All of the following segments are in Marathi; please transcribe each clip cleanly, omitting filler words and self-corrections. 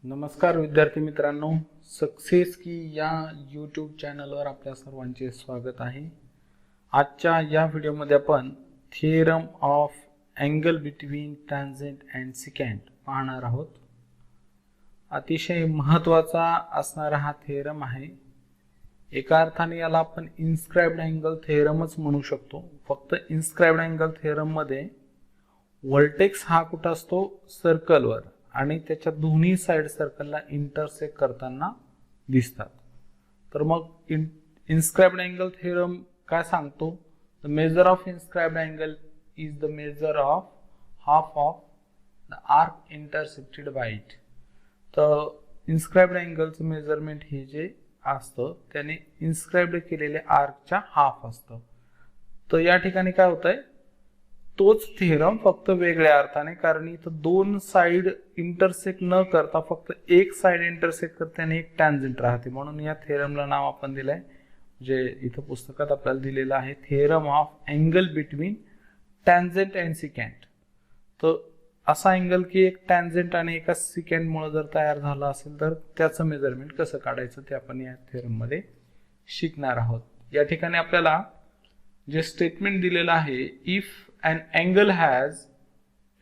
नमस्कार विद्यार्थी मित्रांनो, सक्सेस की या यूट्यूब चॅनलवर आपल्या सर्वांचे स्वागत आहे। आजच्या या व्हिडिओमध्ये आपण theorem of angle between tangent and secant पाहणार आहोत। अतिशय महत्त्वाचा असणारा हा थिअरम आहे। एका अर्थाने याला आपण इन्स्क्राइब्ड अँगल थिअरमच म्हणू शकतो। फक्त इन्स्क्राइब्ड अँगल थिअरम मध्ये व्हर्टेक्स हा कुठे असतो, सर्कलवर, आणि त्याच्या दोन्ही साइड सर्कलला इंटरसेक्ट करताना दिसतात। तर मग इन्स्क्राइब्ड अँगल थिअरम काय सांगतो? The measure of inscribed angle is the measure of half of the arc intersected by it. तर इन्स्क्राइब्ड अँगलचं मेजरमेंट हे जे असतं त्याने इन्स्क्राइब्ड केलेल्या आर्कच्या हाफ असतं। तर या ठिकाणी काय होतंय, तोच थिअरम फक्त वेगळ्या अर्थाने, कारण इथं दोन साइड इंटरसेक्ट न करता फक्त एक साइड इंटरसेक्ट करते आणि एक टॅन्जंट राहते, म्हणून या थिअरमला नाव आपण दिलंय, जे इथं पुस्तकात आपल्याला दिलेलं आहे, theorem of angle between tangent and secant. तर असा अँगल की एक टॅन्जंट आणि एका सिकॅन्ट मुळे जर तयार झाला असेल तर त्याचं मेजरमेंट कसं काढायचं ते आपण या थिअरम मध्ये शिकणार आहोत। या ठिकाणी आपल्याला जे स्टेटमेंट दिलेलं आहे, if an angle has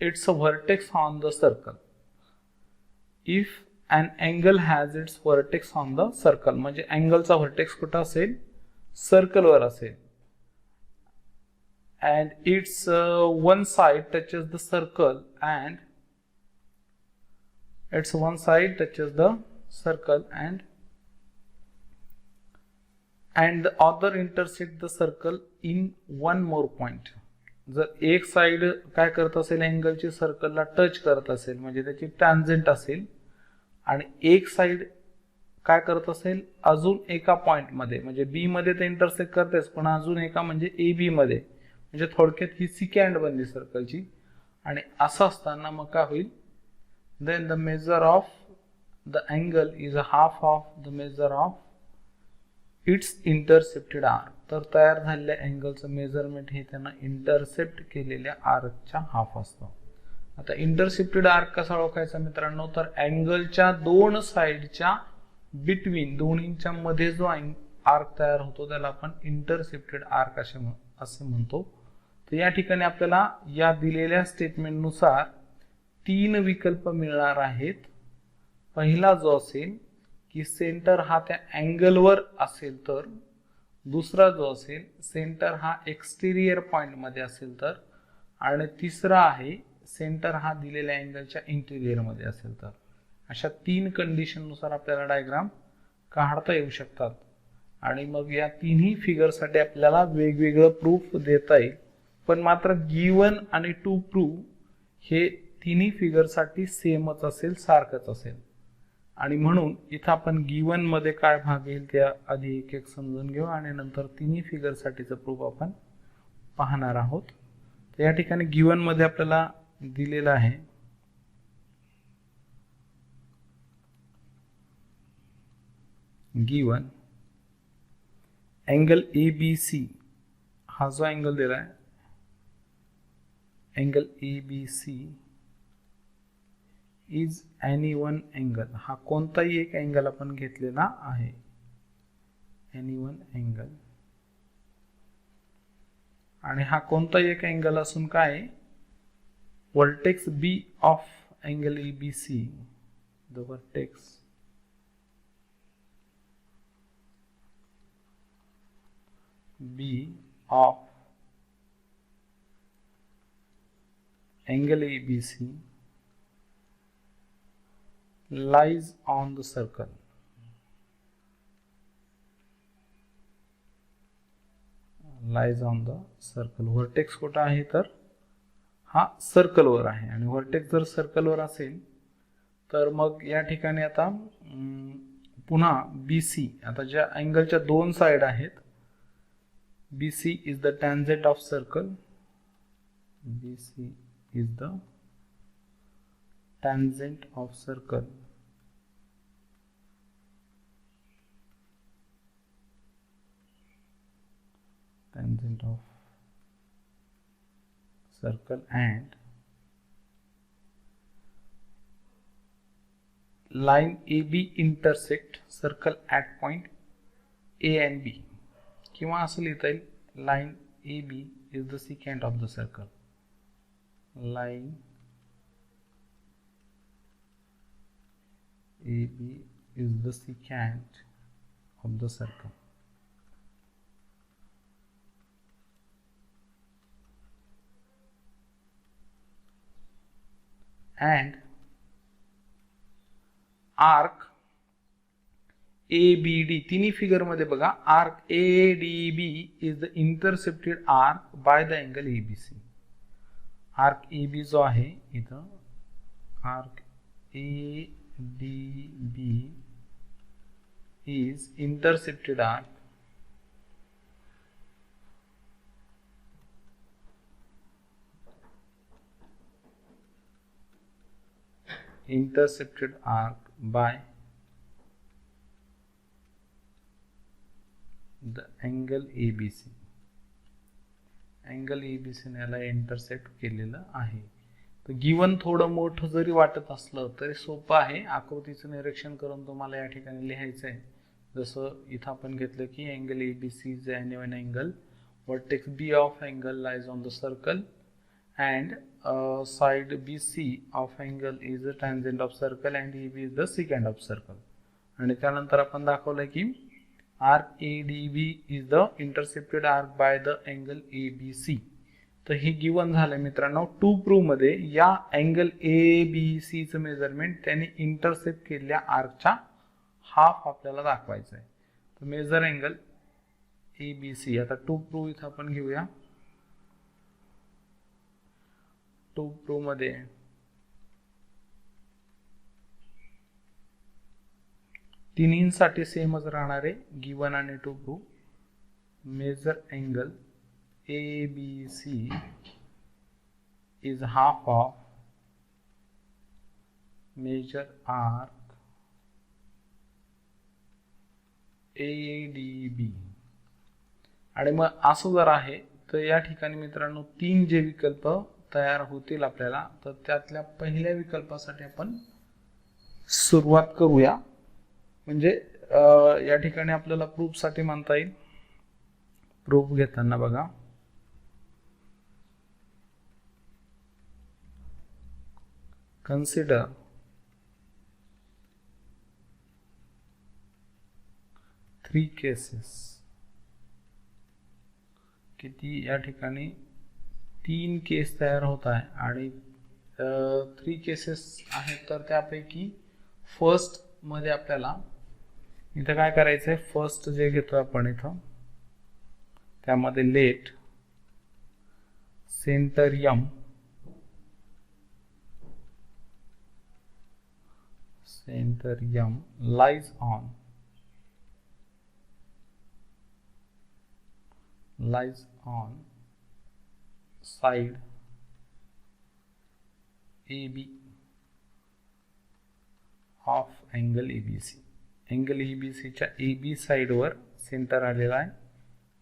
its vertex on the circle, if an angle has its vertex on the circle, म्हणजे अँगलचा व्हर्टेक्स कुठे असेल, सर्कल वर असेल, and its one side touches the circle and its one side touches the circle and the other intersect the circle in one more point। जर एक साइड काय करत असेल, अँगलची सर्कलला टच करत असेल म्हणजे त्याची टॅन्जंट असेल, आणि एक साइड काय करत असेल, अजून एका पॉइंट मध्ये, म्हणजे बी मध्ये ते इंटरसेक्ट करतेच पण अजून एका म्हणजे ए बी मध्ये, म्हणजे थोडक्यात ही सिकॅन्ट बनली सर्कलची। आणि असं असताना मग काय होईल, then the measure of the angle is a half of the measure of its intercepted arc. तर तयार झालेल्या अँगलचं मेजरमेंट हे त्यांना इंटरसेप्ट केलेल्या आर्कच्या हाफ असतं। आता इंटरसेप्टेड आर्क कसा ओळखायचा मित्रांनो, तर अँगलच्या दोन साइडच्या बिटवीन, दोन्हीच्या मध्ये जो आर्क तयार होतो त्याला आपण इंटरसेप्टेड आर्क असे म्हणतो। तर या ठिकाणी आपल्याला या दिलेल्या स्टेटमेंट नुसार तीन विकल्प मिळणार आहेत। पहिला जो असेल की सेंटर हा त्या अँगलवर असेल तर, दुसरा जो असेल सेंटर हा एक्सटेरियर पॉइंट मध्ये असेल तर, आणि तिसरा आहे सेंटर हा दिलेल्या अँगलच्या इंटिरियर मध्ये असेल तर। अशा तीन कंडिशन नुसार आपल्याला डायग्राम काढता येऊ शकतात, आणि मग या तिन्ही फिगर साठी आपल्याला वेगवेगळं प्रूफ देता येईल, पण मात्र गिवन आणि टू प्रूव्ह हे तिन्ही फिगर साठी सेमच असेल, सारखंच असेल। आणि म्हणून इथं आपण गिवन मध्ये काय भाग येईल त्या आधी एक एक समजून घेऊ आणि नंतर तिन्ही फिगर साठीचं प्रूफ आपण पाहणार आहोत। तर या ठिकाणी गिवन मध्ये आपल्याला दिलेलं आहे, गिवन अँगल ABC, हा जो अँगल दिलाय angle ABC is any one angle, हा कोणताही एक अँगल आपण घेतलेला आहे, एनी वन अँगल, आणि हा कोणताही एक अँगल असून काय, vertex B of angle ABC, the vertex B of angle ABC lies on the circle, lies on the circle। Vertex कुठे आहे तर हा सर्कल वर आहे, आणि व्हर्टेक्स जर सर्कल वर असेल तर मग या ठिकाणी आता पुन्हा BC, आता ज्या अँगलच्या दोन साइड आहेत, BC is the tangent of circle, BC is the tangent of circle, tangent of circle, and line A B intersect circle at point A and B, किंवा असं लिहिता येईल line A B is the secant of the circle. Line A B is the secant of the circle. And arc ABD, तिन्ही फिगर मध्ये बघा, arc ADB is the intercepted arc by the angle ABC. arc AB जो आहे इथं, arc ADB is intercepted arc by the angle ABC. Angle ABC ने याला इंटरसेक्ट केलेलं आहे. तर गिवन थोडं मोठं जरी वाटत असलं तरी सोपं आहे. आकृतीचं निरीक्षण करून तुम्हाला या ठिकाणी लिहायचं आहे. जसं इथं आपण घेतलं की angle ABC is an angle, vertex B of angle lies on the circle and side BC of angle is the tangent of circle and EB is the secant of circle. आणि त्यानंतर आपण दाखवलं की arc ADB is the intercepted arc by the angle ABC. तर हे गिवन झालं मित्रांनो. टू प्रूव्ह मध्ये या अँगल ABC चं मेजरमेंट त्याने इंटरसेप्ट केलेल्या आर्कच्या हाफ आपल्याला दाखवायचं आहे. तर मेजर अँगल ABC. आता टू प्रूव्ह इथं आपण घेऊया. टू प्रूव्ह मध्ये तिन्हींसाठी सेमच राहणार आहे गिवन आणि to prove. Measure angle ABC is half of measure arc ADB. आणि मग असं जर आहे तर या ठिकाणी मित्रांनो तीन जे विकल्प तयार होतील आपल्याला, तर त्यातल्या पहिल्या विकल्पासाठी आपण सुरुवात करूया. म्हणजे या ठिकाणी आपल्याला प्रूफ साठी म्हणता येईल. प्रूफ घेताना बघा, कन्सिडर थ्री केसेस. किती या ठिकाणी तीन केस तयार होत आहे आणि थ्री केसेस आहेत. तर त्यापैकी फर्स्ट मध्ये आपल्याला इथं काय करायचं आहे, फर्स्ट जे घेतो आपण इथं त्यामध्ये let centre M lies on side AB of angle ABC. Angle ABC च्या AB साइड वर सेंटर आलेला आहे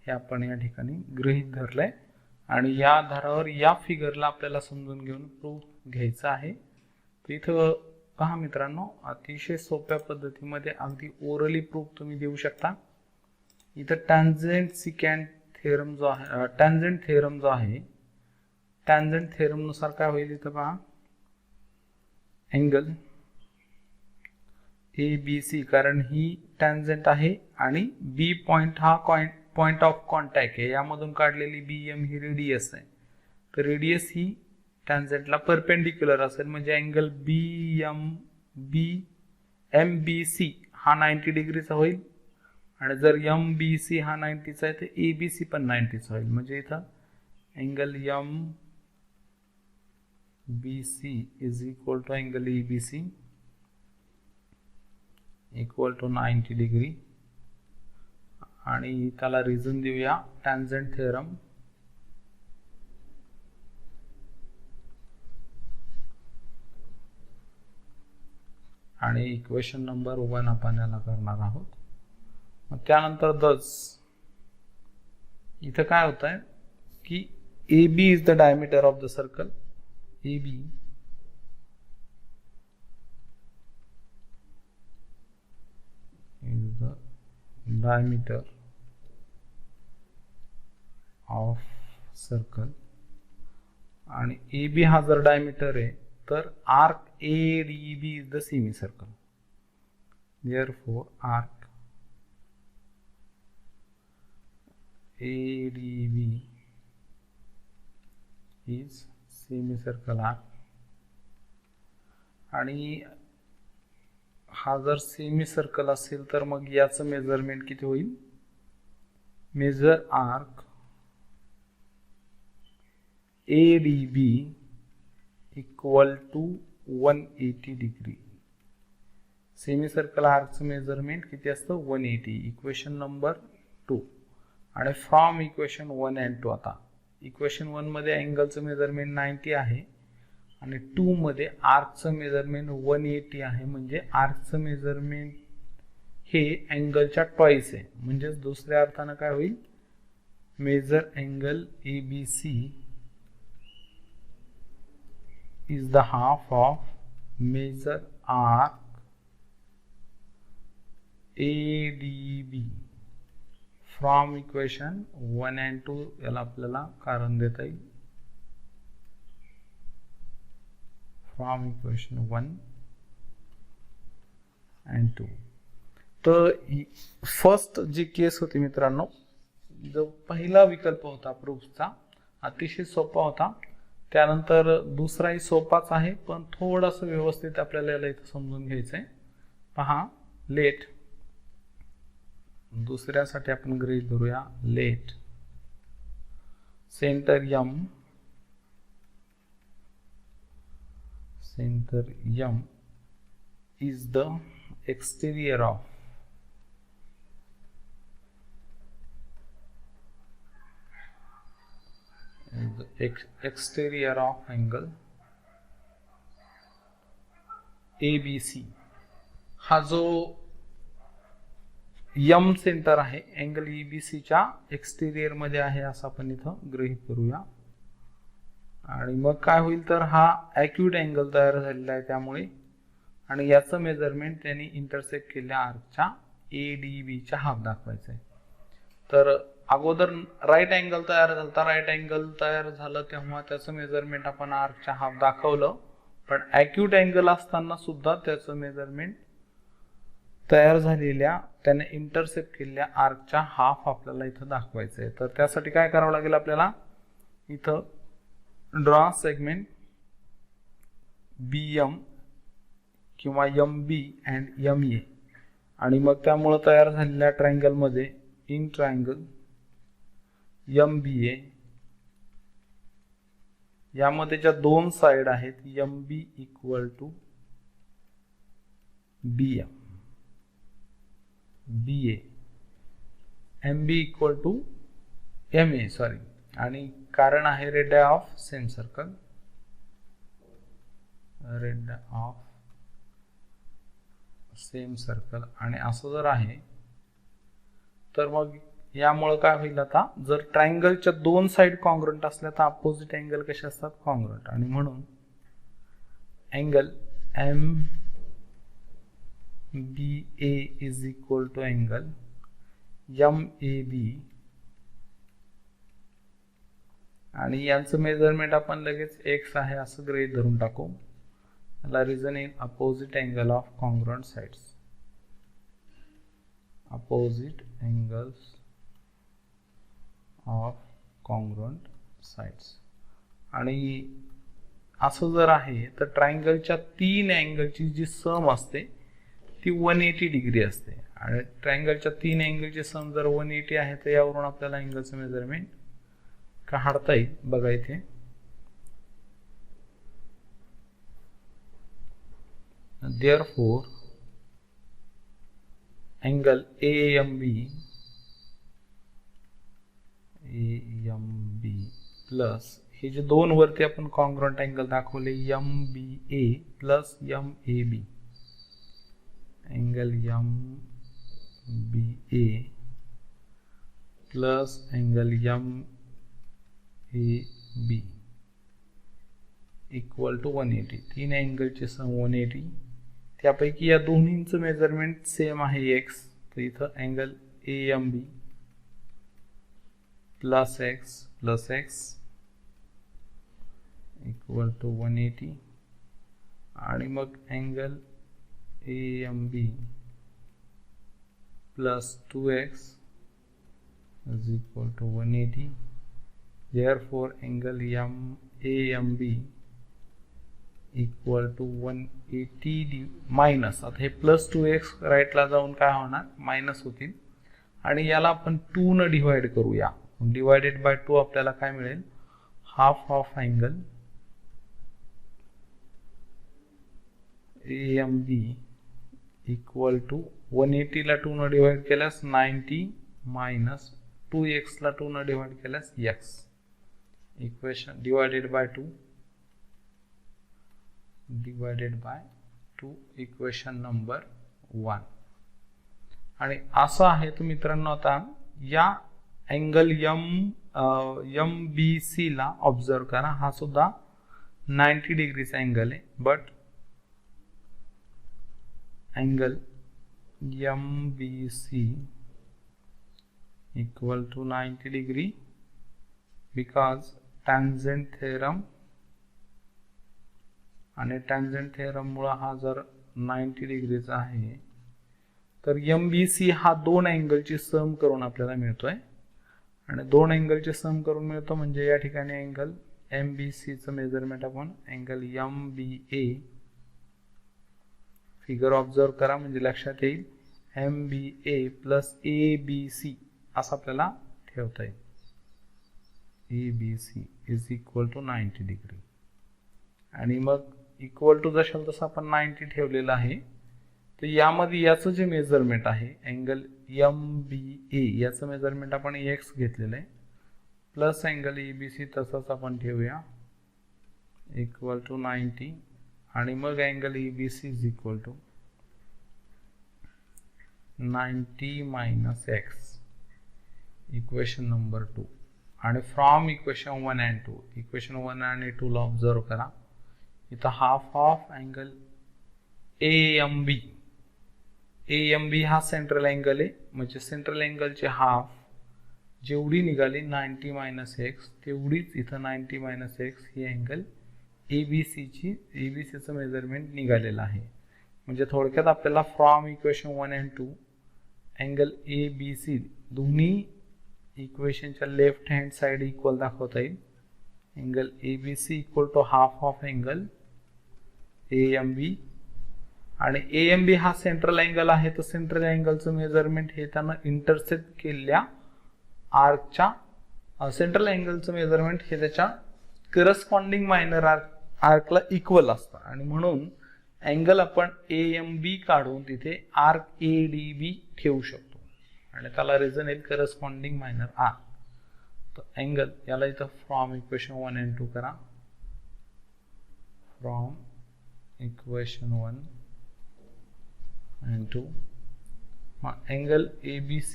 हे आपण या ठिकाणी गृहीत धरलंय. आणि या आधारावर या फिगरला आपल्याला समजून घेऊन प्रूफ घ्यायचा आहे. तर इथं पहा मित्रांनो, अतिशय सोप्या पद्धतीमध्ये अगदी ओरली प्रूफ तुम्ही देऊ शकता. इथं टॅन्जेंट सिकॅन्ट थेरम जो आहे, टॅन्जेंट थेरम जो आहे, टॅन्जेंट थेरम नुसार काय होईल इथं पहा, अँगल ABC, कारण ही टॅन्जेंट आहे आणि B पॉइंट हा पॉइंट ऑफ कॉन्टॅक्ट आहे, यामधून काढलेली BM ही रेडियस आहे. तर रेडियस ही टॅन्जेंटला परपेंडिक्युलर असेल, म्हणजे अँगल MBC हा 90 डिग्रीचा होईल. आणि जर MBC हा 90चा आहे तर ABC पण 90चा होईल. म्हणजे इथं angle MBC is equal to angle ABC equal to 90 degree. आणि त्याला रिझन देऊया टॅन्जेंट थेरम. आणि इक्वेशन नंबर 1 आपण याला करणार आहोत. मग त्यानंतर दस इथं काय होत आहे की AB is the diameter of the circle. AB diameter of circle आणि AB हा जर डायमीटर आहे तर arc ADB is the semicircle. Therefore arc ADB is semicircle arc. आणि हा जर सेमीसर्कल असेल तर मग याचं मेजरमेंट किती होईल? Major arc ADB equal to 180 degree. Semicircle आर्कचं मेजरमेंट किती असतं? 180. Equation number 2. आणि फ्रॉम इक्वेशन 1 and 2 आता इक्वेशन 1 मध्ये अँगलचं मेजरमेंट 90 आहे आणि 2 मध्ये आर्कचं मेजरमेंट 180 आहे. म्हणजे आर्कचं मेजरमेंट हे अँगलच्या ट्वाइस आहे. म्हणजे दुसऱ्या अर्थानं काय होईल? Measure angle ABC is the half of measure arc ADB from equation 1 and 2. याला आपल्याला कारण देता येईल from equation 1 and 2. तर फर्स्ट जी केस होती मित्रांनो, जो पहिला विकल्प होता प्रूफचा अतिशय सोपा होता. त्यानंतर दुसराही सोपाच आहे पण थोडंसं व्यवस्थित आपल्याला याला इथं समजून घ्यायचंय. पहा, लेट दुसऱ्यासाठी आपण गृहीत धरूया. Let centre M is the exterior of angle ABC. हा जो M सेंटर आहे अँगल EBC च्या एक्सटेरियर मध्ये आहे असं आपण इथं गृहीत करूया. आणि मग काय होईल तर हा ॲक्यूट अँगल तयार झालेला आहे त्यामुळे, आणि याचं मेजरमेंट त्यांनी इंटरसेक्ट केलेल्या आर्कच्या ADB च्या हाफ दाखवायचं आहे. तर अगोदर राईट अँगल तयार झाला, राईट अँगल तयार झालं तेव्हा त्याचं मेजरमेंट आपण आर्कच्या हाफ दाखवलं. पण ॲक्यूट अँगल असताना सुद्धा त्याचं मेजरमेंट तयार झालेल्या त्याने इंटरसेप्ट केलेल्या आर्कच्या हाफ आपल्याला इथं दाखवायचं आहे. तर त्यासाठी काय करावं लागेल आपल्याला? इथं ड्रॉ सेगमेंट BM किंवा MB अँड MA आणि मग त्यामुळे तयार झालेल्या ट्रायंगल मध्ये इन ट्रायंगल MBA यामध्ये ज्या दोन साइड आहेत MB equal to BM, BA MB equal to MA sorry. आणि कारण आहे radius of same circle, radius of same circle. आणि असं जर आहे तर मग यामुळे काय होईल? आता जर ट्रायंगलच्या दोन साइड कॉन्ग्रुएंट असल्या तर अपोजिट अँगल कसे असतात? कॉन्ग्रुएंट. आणि म्हणून angle MBA is equal to angle MAB आणि यांचं मेजरमेंट आपण लगेच x आहे असं गृहीत धरून टाकू. याला reason in opposite angle of congruent sides, opposite angles of congruent sides. आणि असं जर आहे तर ट्रायंगलच्या तीन अँगलची जी सम असते ती 180 डिग्री असते. आणि ट्रायंगलच्या तीन अँगलची सम जर 180 आहे तर यावरून आपल्याला अँगलचं मेजरमेंट काढता येईल. बघा इथे therefore अँगल AMB प्लस हे जे दोन वरती आपण कॉन्ग्रुएंट अँगल दाखवले MBA plus MAB, angle MBA plus angle MAB equal to 180. तीन अँगलचे सम 180. त्यापैकी या दोन्हींचं मेजरमेंट सेम आहे x. तर इथं angle AMB plus x equal to 180 आणि मग angle AMB plus 2x is equal to 180. Therefore angle AMB equal to 180 minus, आता हे प्लस 2x राईटला जाऊन काय होणार मायनस होतील आणि याला आपण 2 न डिवाइड करूया. डिवाइडेड बाय 2 आपल्याला काय मिळेल, half of angle AMB equal to 180 ला 2 न डिवाइड केल्यास 90 मायनस 2x ला 2 न डिवाइड केल्यास x. Equation divided by 2 equation number 1. आणि असं आहे तर मित्रांनो, आता या अँगल MBC ला ऑब्झर्व करा, हा सुद्धा 90 डिग्रीचा अँगल आहे, but angle MBC equal to 90 degree because tangent theorem, आणि tangent theorem मुळे हा जर 90 डिग्रीचा आहे तर MBC हा दोन अँगलची सम करून आपल्याला मिळतोय, आणि दोन अँगलची सम करून मिळतो म्हणजे या ठिकाणी अँगल MBC चं मेजरमेंट आपण अँगल MBA फिगर ऑब्झर्व करा म्हणजे लक्षात येईल. MBA प्लस ABC असं आपल्याला ठेवता येईल. ABC is equal to 90 degree, आणि मग इक्वल टू जशाल तसं आपण 90 ठेवलेलं आहे. तर यामध्ये याचं जे मेजरमेंट आहे अँगल MBA याचं मेजरमेंट आपण x घेतलेलं आहे, प्लस अँगल ABC तसंच आपण ठेवूया इक्वल टू 90, आणि मग angle ABC is equal to 90 minus x equation number 2. आणि फ्रॉम इक्वेशन 1 and 2, इक्वेशन 1 आणि 2 ला ऑब्झर्व करा, इथं हाफ ऑफ अँगल AMB हा सेंट्रल अँगल आहे, म्हणजे सेंट्रल अँगलचे हाफ जेवढी निघाली 90 मायनस x तेवढीच इथं 90 मायनस x ही अँगल ABCचं मेजरमेंट निघालेलं आहे. म्हणजे थोडक्यात आपल्याला from equation 1 and 2 angle ABC दोन्ही इक्वेशनच्या लेफ्ट हँड साइड इक्वल दाखवता येईल. Angle ABC equal to half of angle AMB, आणि AMB हा सेंट्रल अँगल आहे, तर सेंट्रल अँगलचं मेजरमेंट हे त्यानं इंटरसेक्ट केलेल्या आर्कच्या सेंट्रल अँगलचं मेजरमेंट हे त्याच्या करस्पॉन्डिंग मायनर आर्कला इक्वल असतं, आणि म्हणून अँगल आपण AMB काढून तिथे आर्क ADB ठेवू शकतो आणि त्याला रिझन येईल करस्पॉन्डिंग मायनर आर्क. तर अँगल याला इथं फ्रॉम इक्वेशन 1 and 2 करा. From equation 1 and 2 angle ABC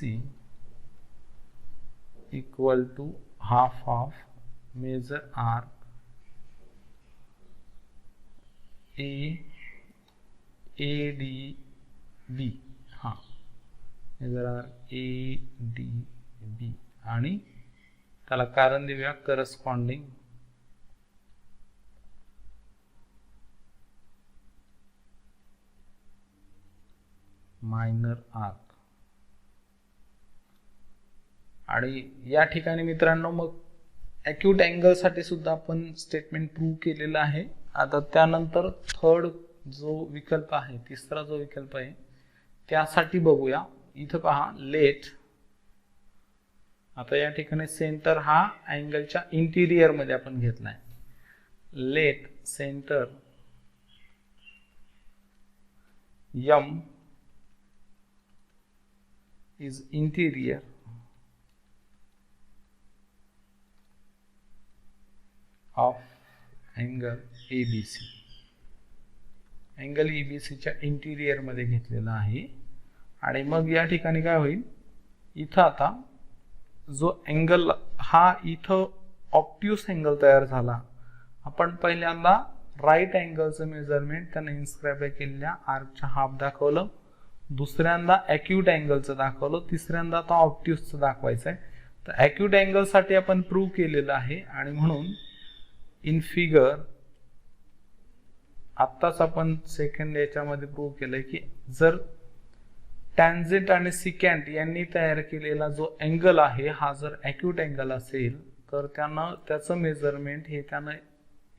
equal to half of measure arc ADB, हा मेजर आर्क ADB, आणि त्याला कारण देऊया करस्पॉन्डिंग मायनर आर्क. आणि या ठिकाणी मित्रांनो मग ॲक्यूट अँगल साठी सुद्धा आपण स्टेटमेंट प्रूव्ह केलेलं आहे. आता त्यानंतर थर्ड जो विकल्प आहे, तिसरा जो विकल्प आहे त्यासाठी बघूया. इथं पहा लेट, आता या ठिकाणी सेंटर हा अँगलच्या इंटिरियर मध्ये आपण घेतलाय. Let centre M is interior of angle ABC. Angle ABC च्या इंटिरियर मध्ये घेतलेला आहे, आणि मग या ठिकाणी काय होईल, इथं आता जो अँगल हा इथं ऑब्ट्यूस अँगल तयार झाला. आपण पहिल्यांदा राईट अँगलचं मेजरमेंट त्याने इन्स्क्राइब केलेल्या आर्कच्या हाफ दाखवलं, दुसऱ्यांदा अॅक्यूट अँगलचं दाखवलं, तिसऱ्यांदा आता ऑब्ट्यूसचं दाखवायचं आहे. तर अॅक्यूट अँगलसाठी आपण प्रूव्ह केलेलं आहे आणि म्हणून इन फिगर आत्ताच आपण सेकंड याच्यामध्ये प्रूव्ह केलंय की जर टॅन्जेंट आणि सिकॅन्ट यांनी तयार केलेला जो अँगल आहे हा जर अॅक्यूट अँगल असेल तर त्याचं मेजरमेंट हे त्यानं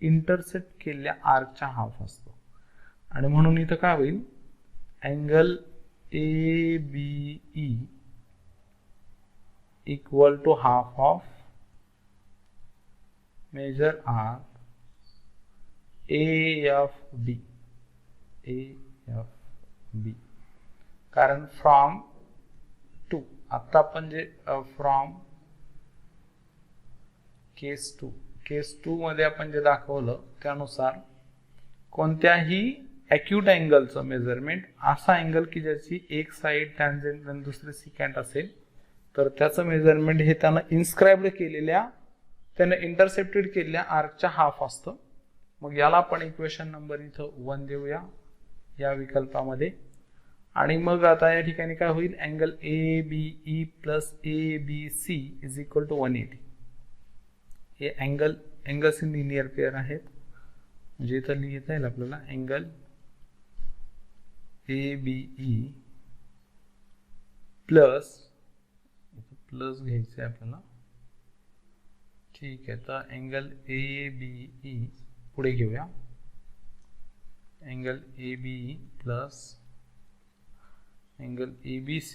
इंटरसेक्ट केलेल्या आर्कच्या हाफ असतो. आणि म्हणून इथं काय होईल, angle ABE equal to half of measure arc AFB. कारण फ्रॉम टू, आता आपण जे फ्रॉम केस 2 मध्ये आपण जे दाखवलं त्यानुसार कोणत्याही अॅक्यूट अँगलचं मेजरमेंट असा अँगल की ज्याची एक साइड टॅन्जेंट आणि दुसरी सिकॅन्ट असेल तर त्याचं मेजरमेंट हे त्यानं इंटरसेप्टेड केलेल्या आर्कच्या हाफ असतं. मग याला आपण इक्वेशन नंबर इथं 1 देऊया या विकल्पामध्ये. आणि मग आता या ठिकाणी काय होईल, angle ABE plus ABC is equal to 180. हे अँगल्स इन लिनियर पेअर आहेत, म्हणजे इथं लिहिता येईल आपल्याला अँगल ABE प्लस घ्यायचं आहे आपल्याला. ठीक आहे, तर अँगल ABE पुढे घेऊया, angle ABE plus angle ABC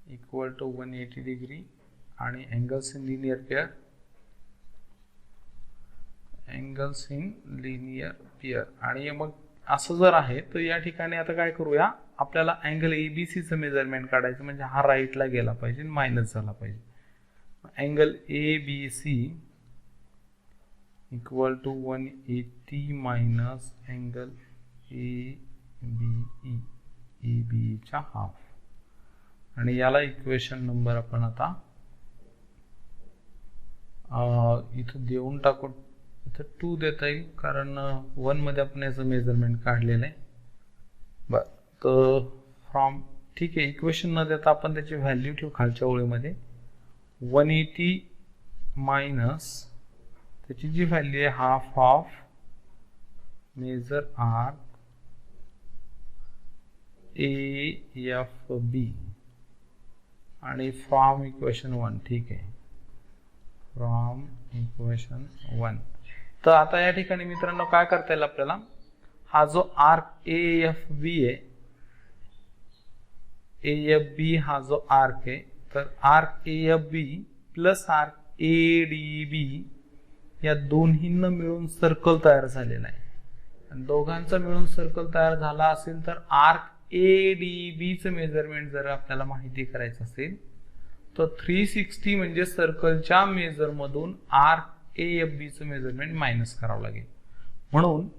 equal to 180 degree आणि अँगल्स इन लिनियर पेअर. आणि मग असं जर आहे तर या ठिकाणी आता काय करूया, आपल्याला अँगल ABC चं मेजरमेंट काढायचं, म्हणजे हा राईटला गेला पाहिजे, मायनस झाला पाहिजे. Angle ABC equal to 180 minus angle ABE च्या हाफ. आणि याला इक्वेशन नंबर आपण आता इथं देऊन टाकू. इथं 2 देता येईल कारण 1 मध्ये आपण याचं मेजरमेंट काढलेलं आहे. बरं, तर फ्रॉम ठीक आहे, इक्वेशन न देता आपण त्याची व्हॅल्यू ठेवू खालच्या ओळीमध्ये. 180 मायनस त्याची जी व्हॅल्यू आहे half of measure arc AFB आणि फ्रॉम इक्वेशन 1. ठीक आहे, फ्रॉम इक्वेशन 1. तर आता या ठिकाणी मित्रांनो काय करता येईल आपल्याला, हा जो आर्क AFB आहे, AFB हा जो आर्क आहे, तर arc AFB plus arc ADB या दोन्हींना मिळून सर्कल तयार झालेला आहे. आणि दोघांचा मिळून सर्कल तयार झाला असेल तर आर्क ADB चं मेजरमेंट जर आपल्याला माहिती करायचं असेल तर 360 म्हणजे सर्कलच्या मेजर मधून आर्क AFB चं मेजरमेंट मायनस करावं लागेल. म्हणून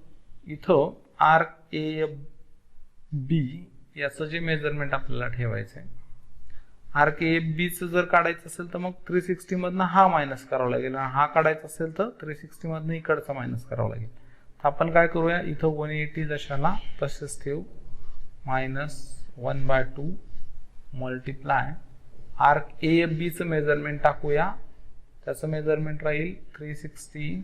इथं आर्क AFB याचं जे मेजरमेंट आपल्याला ठेवायचं आहे, आर्क AFB चं जर काढायचं असेल तर मग 360 मधनं हा मायनस करावा लागेल, आणि हा काढायचा असेल तर 360 मधनं इकडचा मायनस करावा लागेल. तर आपण काय करूया, इथं 180 जशाला तसेच ठेवू, मायनस 1/2 मल्टिप्लाय आर्क AFB चं मेजरमेंट टाकूया, त्याचं मेजरमेंट राहील 360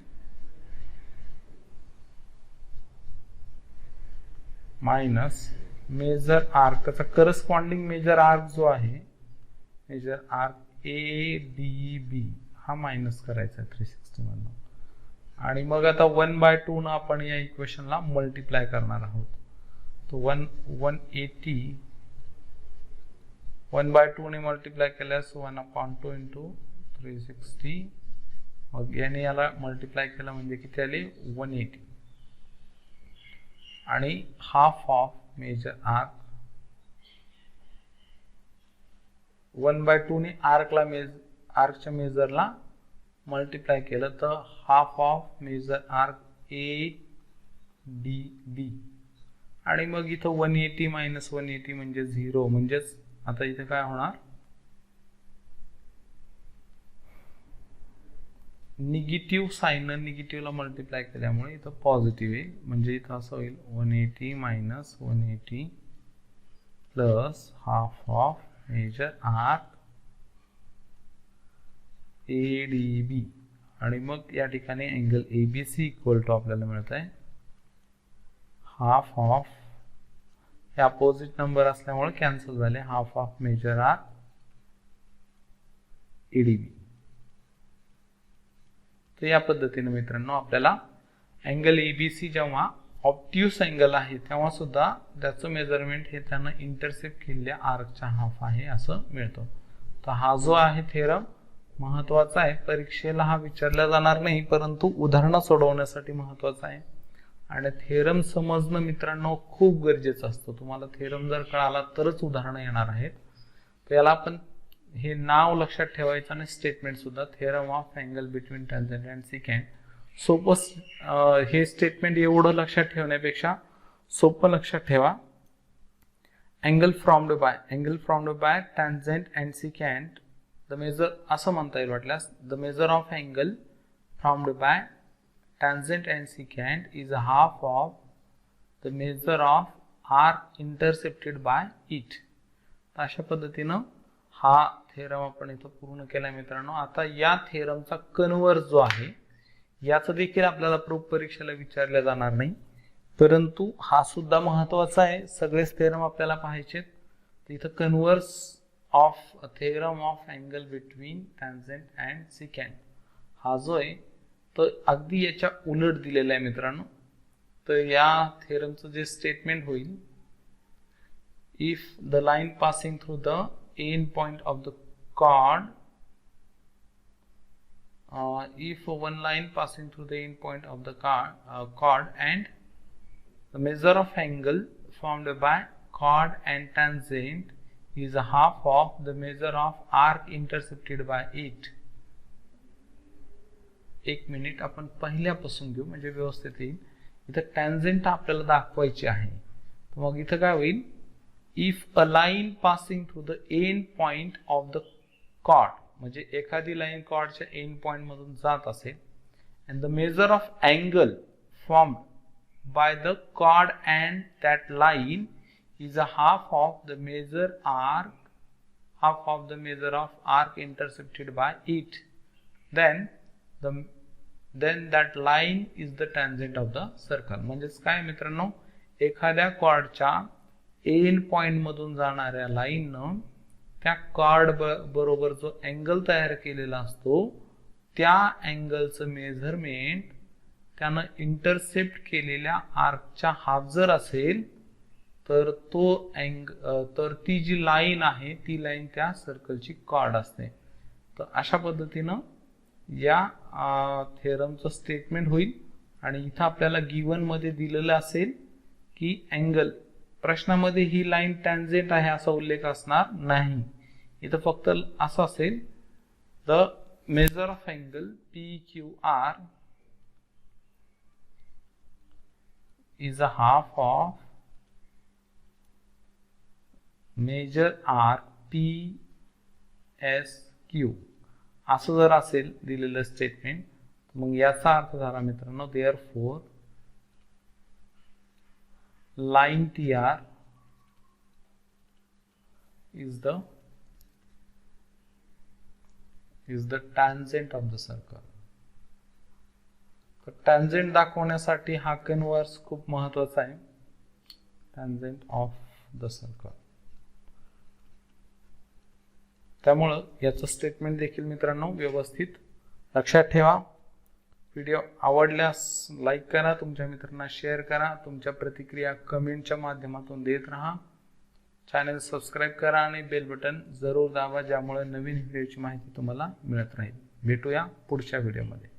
मायनस मेजर आर्क, त्याचा करस्पॉन्डिंग मेजर आर्क जो आहे, मेजर आर्क ADB हा मायनस करायचा 360 मधून. आणि मग आता 1/2 न आपण या इक्वेशनला मल्टिप्लाय करणार आहोत. तो 180 1/2 ने मल्टिप्लाय केल्यास 1/2 इंटू 360, मग याने याला मल्टिप्लाय केलं म्हणजे किती आले 180. आणि हाफ ऑफ मेजर आर्क 1/2 ने आर्कच्या मेजरला मल्टिप्लाय केलं तर half of measure arc ADB. आणि मग इथं 180 मायनस 180 म्हणजे 0, म्हणजेच आता इथे काय होणार, निगेटिव्ह साइन निगेटिव्हला मल्टिप्लाय केल्यामुळे इथं पॉझिटिव्ह येईल, म्हणजे इथं असं होईल 180 minus 180 plus half of measure arc ADB आणि मग या ठिकाणी अँगल ABC इक्वल टू आपल्याला मिळत आहे हाफ ऑफ, हे अपोजिट नंबर असल्यामुळे कॅन्सल झाले, half of measure arc ADB. तर या पद्धतीने मित्रांनो आपल्याला अँगल ABC जेव्हा ऑब्ट्यूस अँगल आहे तेव्हा सुद्धा त्याचं मेजरमेंट हे त्यानं इंटरसेप्ट केलेल्या आर्कच्या हाफ आहे असं मिळतं. तर हा जो आहे थेरम महत्वाचा आहे, परीक्षेला हा विचारला जाणार नाही परंतु उदाहरणं सोडवण्यासाठी महत्वाचा आहे. आणि थेरम समजणं मित्रांनो खूप गरजेचं असतं. तुम्हाला थेरम जर कळाला तरच उदाहरणं येणार आहेत. तर याला आपण हे नाव लक्षात ठेवायचं आणि स्टेटमेंट सुद्धा, theorem of angle between tangent and secant. सोपं हे स्टेटमेंट एवढं लक्षात ठेवण्यापेक्षा सोपं लक्षात ठेवा. Angle formed by tangent and secant the measure, असं म्हणता येईल वाटल्यास, the measure of angle formed by tangent and secant is a half of the measure of arc intercepted by it. अशा पद्धतीनं हा थेरम आपण इथं पूर्ण केला मित्रांनो. आता या थेरमचा कन्वर्स जो आहे याचं देखील आपल्याला प्रूफ परीक्षेला विचारले जाणार नाही परंतु हा सुद्धा महत्वाचा आहे. सगळेच थेरम आपल्याला पाहायचे. तर इथं converse of theorem of angle between tangent and secant हा जो आहे तर अगदी याच्या उलट दिलेला आहे मित्रांनो. तर या थेरमचं जे स्टेटमेंट होईल, if the line passing through the end point of the chord, if one line passing through the end point of the chord and the measure of angle formed by chord and tangent is a half of the measure of arc intercepted by it. एक मिनिट आपण पहिल्यापासून घेऊ म्हणजे व्यवस्थित येईल. इथं टॅन्जंट आपल्याला दाखवायची आहे. तर मग इथं काय होईल, if a line passing through the end point of the chord, म्हणजे एखादी लाईन कॉर्डच्या एंड पॉइंट मधून जात असेल and the measure of angle formed by the chord and that line is a half of the measure of arc intercepted by it, then that line is the tangent of the circle. म्हणजेच काय मित्रांनो, एखाद्या कॉर्डच्या एंड पॉइंट मधून जाणाऱ्या लाईननं त्या कॉर्ड बरोबर जो अँगल तयार केलेला असतो त्या अँगलचं मेजरमेंट त्यानं इंटरसेप्ट केलेल्या आर्कच्या हाफ जर असेल तर तर ती जी लाईन आहे ती लाईन त्या सर्कलची कॉर्ड असते. तर अशा पद्धतीनं या थेरमचं स्टेटमेंट होईल. आणि इथं आपल्याला गिवन मध्ये दिलेलं असेल की अँगल, प्रश्नामध्ये ही लाईन टॅन्जंट आहे असा उल्लेख असणार नाही. इथं फक्त असं असेल, the measure of angle PQR is a half of measure arc PSQ असं जर असेल दिलेलं स्टेटमेंट, मग याचा अर्थ झाला मित्रांनो, therefore line TR is the tangent of the circle. तर टॅन्जंट दाखवण्यासाठी हा कन्वर्स खूप महत्वाचा आहे, टॅन्जंट ऑफ द सर्कल. त्यामुळं याचं स्टेटमेंट देखील मित्रांनो व्यवस्थित लक्षात ठेवा. व्हिडिओ आवडल्यास लाईक करा, तुमच्या मित्रांना शेअर करा, तुमच्या प्रतिक्रिया कमेंटच्या माध्यमातून देत राहा. चॅनल सबस्क्राईब करा आणि बेल बटन जरूर दाबा, ज्यामुळे नवीन व्हिडिओची माहिती तुम्हाला मिळत राहील. भेटूया पुढच्या व्हिडिओमध्ये.